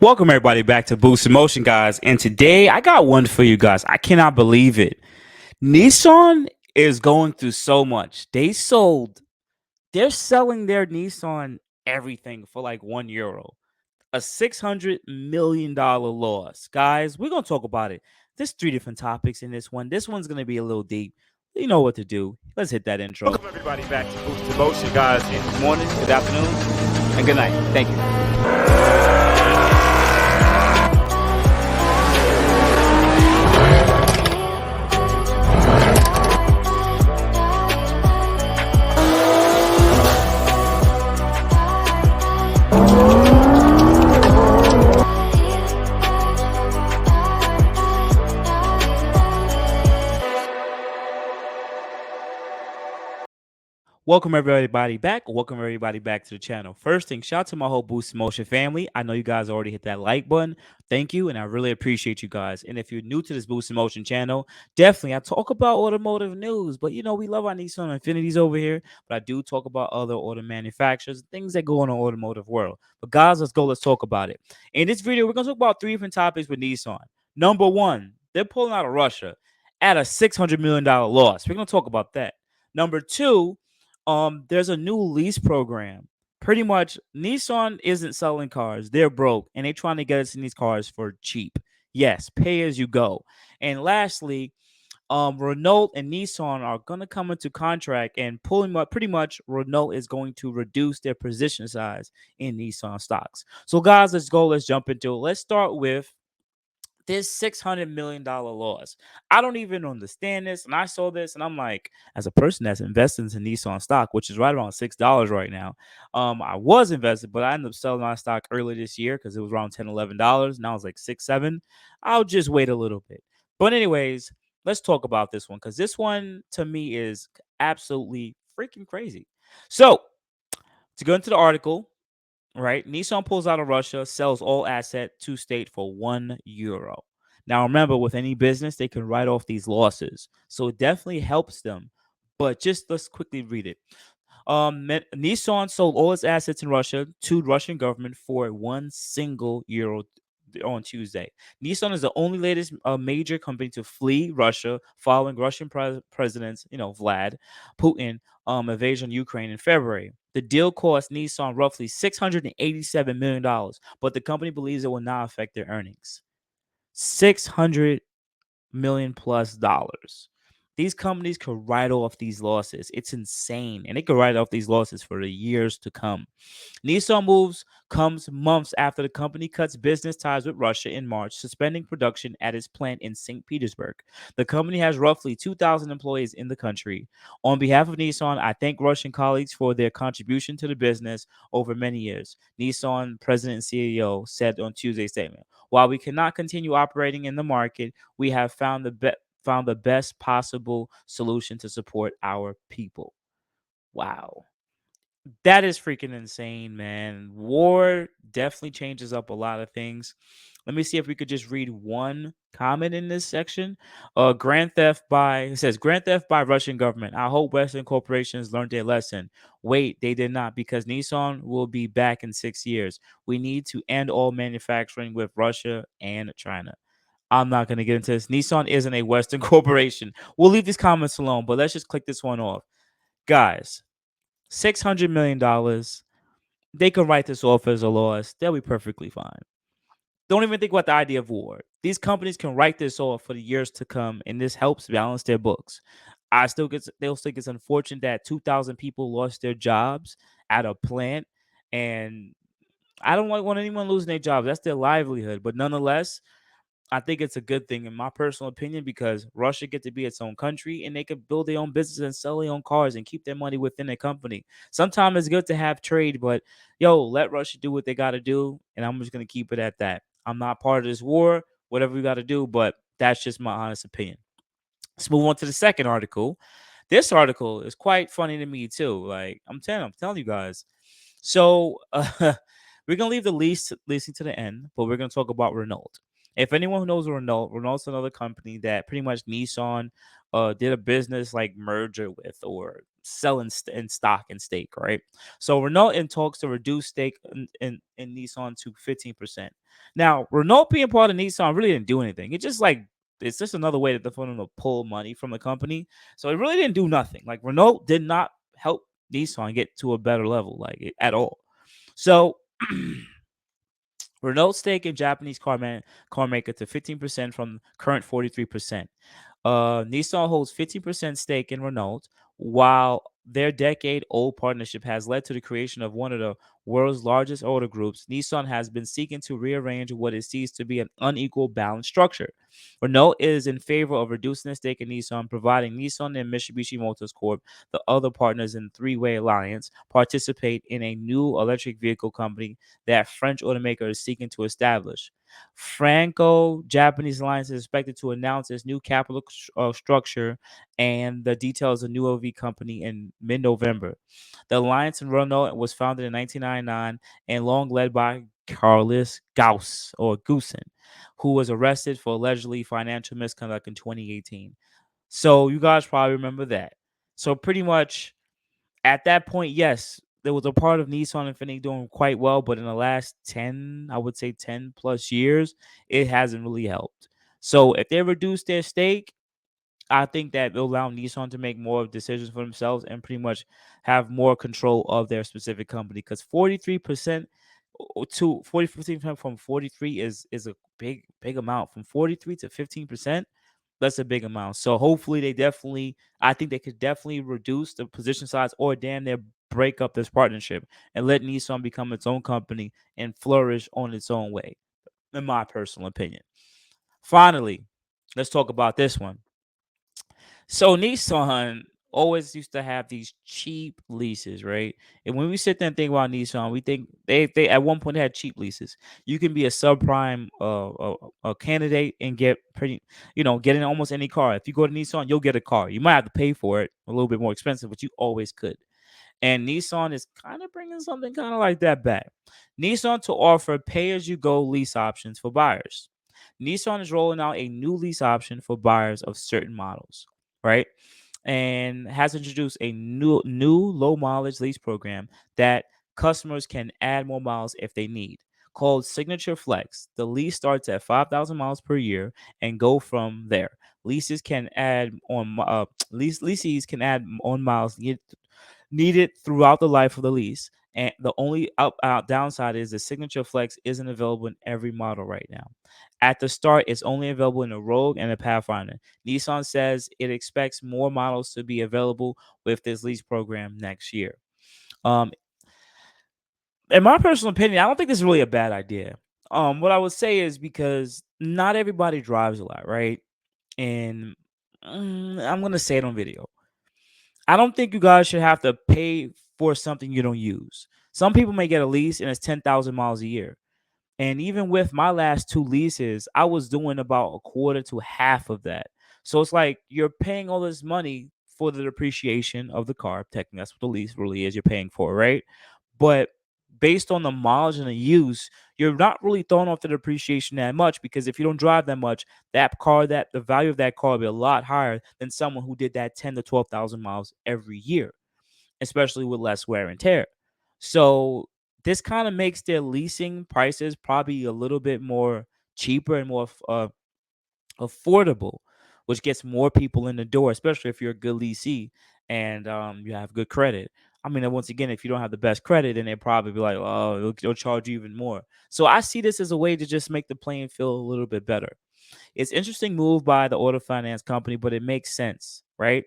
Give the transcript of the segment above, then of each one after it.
Welcome everybody back to Boost Emotion, guys. And today I got one for you guys. I cannot believe it. Nissan is going through so much. They're selling their Nissan everything for like €1. A $600 million loss. Guys, we're gonna talk about it. There's three different topics in this one. This one's gonna be a little deep. You know what to do. Let's hit that intro. Welcome everybody back to Boost Emotion, guys. And good morning, good afternoon, and good night. Thank you. Welcome everybody back. Welcome everybody back to the channel. First thing, shout out to my whole Boost Emotion family. I know you guys already hit that like button. Thank you, and I really appreciate you guys. And if you're new to this Boost Emotion channel, definitely I talk about automotive news. But we love our Nissan and Infinitis over here. But I do talk about other auto manufacturers, things that go on in the automotive world. But guys, let's talk about it. In this video, we're gonna talk about three different topics with Nissan. Number one, they're pulling out of Russia at a $600 million loss. We're gonna talk about that. Number two, there's a new lease program. Pretty much Nissan isn't selling cars. They're broke and they're trying to get us in these cars for cheap. Yes, pay as you go. And lastly, Renault and Nissan are gonna come into contract and pulling up. Pretty much Renault is going to reduce their position size in Nissan stocks. So guys, let's jump into it. Let's start with this $600 million loss. I don't even understand this. And I saw this and I'm like, as a person that's invested in Nissan stock, which is right around $6 right now, I was invested, but I ended up selling my stock early this year because it was around $10, $11. Now it's like 6, 7. I'll just wait a little bit. But anyways, let's talk about this one because this one to me is absolutely freaking crazy. So to go into the article, right? Nissan pulls out of Russia, sells all asset to state for €1. Now, remember, with any business, they can write off these losses, so it definitely helps them. But just let's quickly read it. Nissan sold all its assets in Russia to the Russian government for €1 on Tuesday. Nissan is the only latest major company to flee Russia following Russian president's, Vlad Putin invasion of Ukraine in February. The deal cost Nissan roughly $687 million, but the company believes it will not affect their earnings. $600 million plus dollars. These companies could write off these losses. It's insane. And they could write off these losses for the years to come. Nissan moves comes months after the company cuts business ties with Russia in March, suspending production at its plant in St. Petersburg. The company has roughly 2,000 employees in the country. On behalf of Nissan, I thank Russian colleagues for their contribution to the business over many years, Nissan president and CEO said on Tuesday's statement. While we cannot continue operating in the market, we have found the best possible solution to support our people. Wow. That is freaking insane, man. War definitely changes up a lot of things. Let me see if we could just read one comment in this section. It says Grand theft by Russian government. I hope Western corporations learned their lesson. Wait, they did not, because Nissan will be back in 6 years. We need to end all manufacturing with Russia and China. I'm not going to get into this. Nissan isn't a Western corporation. We'll leave these comments alone, but let's just click this one off. Guys, $600 million. They can write this off as a loss. They'll be perfectly fine. Don't even think about the idea of war. These companies can write this off for the years to come, and this helps balance their books. They'll think it's unfortunate that 2,000 people lost their jobs at a plant, and I don't want anyone losing their jobs. That's their livelihood. But nonetheless, I think it's a good thing in my personal opinion because Russia get to be its own country and they can build their own business and sell their own cars and keep their money within their company. Sometimes it's good to have trade, but let Russia do what they got to do. And I'm just going to keep it at that. I'm not part of this war, whatever we got to do, but that's just my honest opinion. Let's move on to the second article. This article is quite funny to me too. Like I'm telling you guys. So we're going to leave the leasing to the end, but we're going to talk about Renault. If anyone who knows Renault's another company that pretty much Nissan did a business like merger with or sell in stock and stake, right? So Renault in talks to reduce stake in Nissan to 15%. Now, Renault being part of Nissan really didn't do anything. It's just another way that for them to pull money from the company. So it really didn't do nothing. Like Renault did not help Nissan get to a better level, at all. So Renault stake in Japanese car maker to 15% from current 43%. Nissan holds 50% stake in Renault, while their decade-old partnership has led to the creation of one of the world's largest auto groups. Nissan has been seeking to rearrange what it sees to be an unequal balance structure. Renault is in favor of reducing the stake in Nissan, providing Nissan and Mitsubishi Motors Corp, the other partners in three-way alliance, participate in a new electric vehicle company that French automaker is seeking to establish. Franco-Japanese alliance is expected to announce its new capital structure and the details of the new OV company in mid-November. The alliance in Renault was founded in 1999 and long led by Carlos Goosen, who was arrested for allegedly financial misconduct in 2018. So you guys probably remember that. So pretty much at that point, yes, there was a part of Nissan Infiniti doing quite well, but in the last 10, I would say 10 plus years, it hasn't really helped. So if they reduce their stake, I think that it'll allow Nissan to make more decisions for themselves and pretty much have more control of their specific company. Because 43% to 40% from 43 is a big amount. From 43 to 15%, that's a big amount. So hopefully I think they could definitely reduce the position size or damn near break up this partnership and let Nissan become its own company and flourish on its own way, in my personal opinion. Finally, let's talk about this one. So Nissan always used to have these cheap leases, right? And when we sit there and think about Nissan, we think they at one point had cheap leases. You can be a subprime candidate and get get in almost any car. If you go to Nissan, you'll get a car. You might have to pay for it a little bit more expensive, but you always could. And Nissan is kind of bringing something kind of like that back. Nissan to offer pay-as-you-go lease options for buyers. Nissan is rolling out a new lease option for buyers of certain models, right? And has introduced a new low mileage lease program that customers can add more miles if they need. Called Signature Flex. The lease starts at 5,000 miles per year and go from there. Leases can add on leases can add on miles needed throughout the life of the lease. And the only downside is the Signature Flex isn't available in every model right now. At the start, it's only available in a Rogue and a Pathfinder. Nissan says it expects more models to be available with this lease program next year. Um, in my personal opinion, I don't think this is really a bad idea. What I would say is because not everybody drives a lot, right? And I'm gonna say it on video. I don't think you guys should have to pay for something you don't use. Some people may get a lease and it's 10,000 miles a year. And even with my last two leases, I was doing about a quarter to half of that. So it's like you're paying all this money for the depreciation of the car. Technically, that's what the lease really is. You're paying for, right? But based on the mileage and the use, you're not really throwing off the depreciation that much because if you don't drive that much, that the value of that car will be a lot higher than someone who did that 10 to 12,000 miles every year, especially with less wear and tear. So this kind of makes their leasing prices probably a little bit more cheaper and more affordable, which gets more people in the door, especially if you're a good leasee and you have good credit. I mean, once again, if you don't have the best credit, then they probably be like, oh, it'll charge you even more. So I see this as a way to just make the playing field a little bit better. It's interesting move by the auto finance company, but it makes sense, right?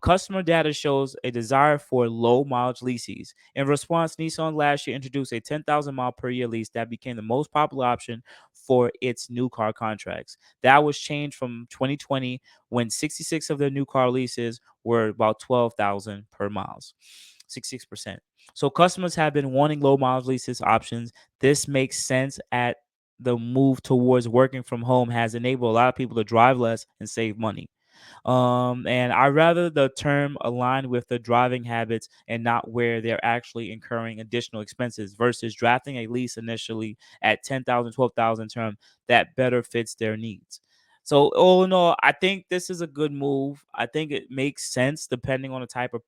Customer data shows a desire for low mileage leases. In response, Nissan last year introduced a 10,000 mile per year lease that became the most popular option for its new car contracts. That was changed from 2020 when 66 of their new car leases were about 12,000 per miles. 66%. So customers have been wanting low mileage leases options. This makes sense at the move towards working from home has enabled a lot of people to drive less and save money. And I rather the term align with the driving habits and not where they're actually incurring additional expenses versus drafting a lease initially at 10,000, 12,000 term that better fits their needs. So all in all, I think this is a good move. I think it makes sense depending on the type of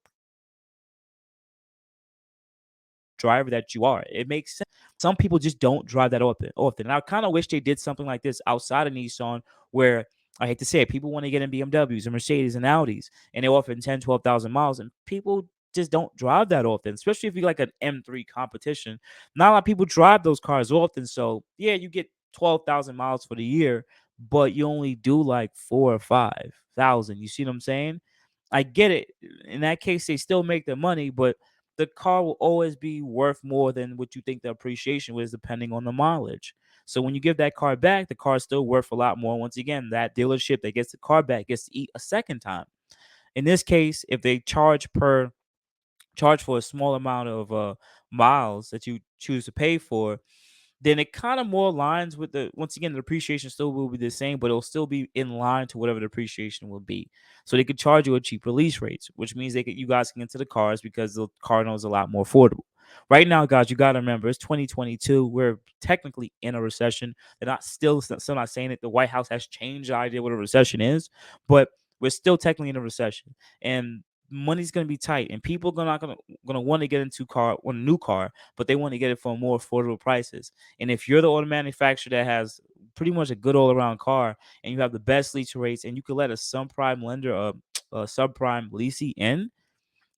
driver that you are. It makes sense. Some people just don't drive that often. And I kind of wish they did something like this outside of Nissan, where I hate to say it, people want to get in BMWs and Mercedes and Audis, and they offer 10, 12,000 miles, and people just don't drive that often, especially if you like an M3 competition. Not a lot of people drive those cars often. So yeah, you get 12,000 miles for the year, but you only do like 4 or 5,000. You see what I'm saying? I get it. In that case, they still make their money, but the car will always be worth more than what you think the appreciation was, depending on the mileage. So when you give that car back, the car is still worth a lot more. Once again, that dealership that gets the car back gets to eat a second time. In this case, if they charge for a small amount of miles that you choose to pay for, then it kind of more aligns with the, once again, the depreciation still will be the same, but it'll still be in line to whatever the depreciation will be. So they could charge you a cheaper lease rates, which means you guys can get into the cars because the car note is a lot more affordable. Right now, guys, you got to remember it's 2022. We're technically in a recession. They're not still not saying it. The White House has changed the idea what a recession is, but we're still technically in a recession, and money's gonna be tight, and people are not gonna want to get into a new car, but they want to get it for more affordable prices. And if you're the auto manufacturer that has pretty much a good all around car, and you have the best lease rates, and you could let a subprime lender, a subprime leasing in,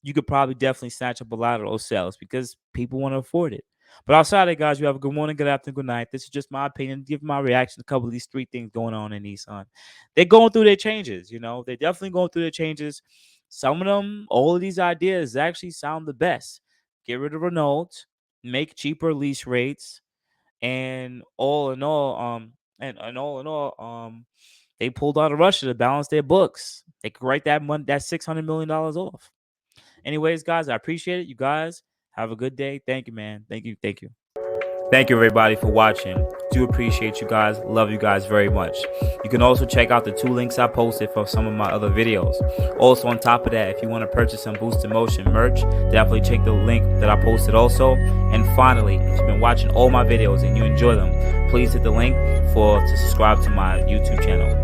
you could probably definitely snatch up a lot of those sales because people want to afford it. But outside of that, guys, you have a good morning, good afternoon, good night. This is just my opinion. Give my reaction to a couple of these three things going on in Nissan. They're going through their changes, They're definitely going through their changes. Some of them, all of these ideas actually sound the best. Get rid of Renault, make cheaper lease rates, and all in all, they pulled out of Russia to balance their books. They could write that $600 million off. Anyways, guys, I appreciate it. You guys have a good day. Thank you, man. Thank you. Thank you. Thank you, everybody, for watching. Do appreciate you guys. Love you guys very much. You can also check out the 2 links I posted for some of my other videos. Also, on top of that, if you want to purchase some Boost in Motion merch, definitely check the link that I posted also. And finally, if you've been watching all my videos and you enjoy them, please hit the link to subscribe to my YouTube channel.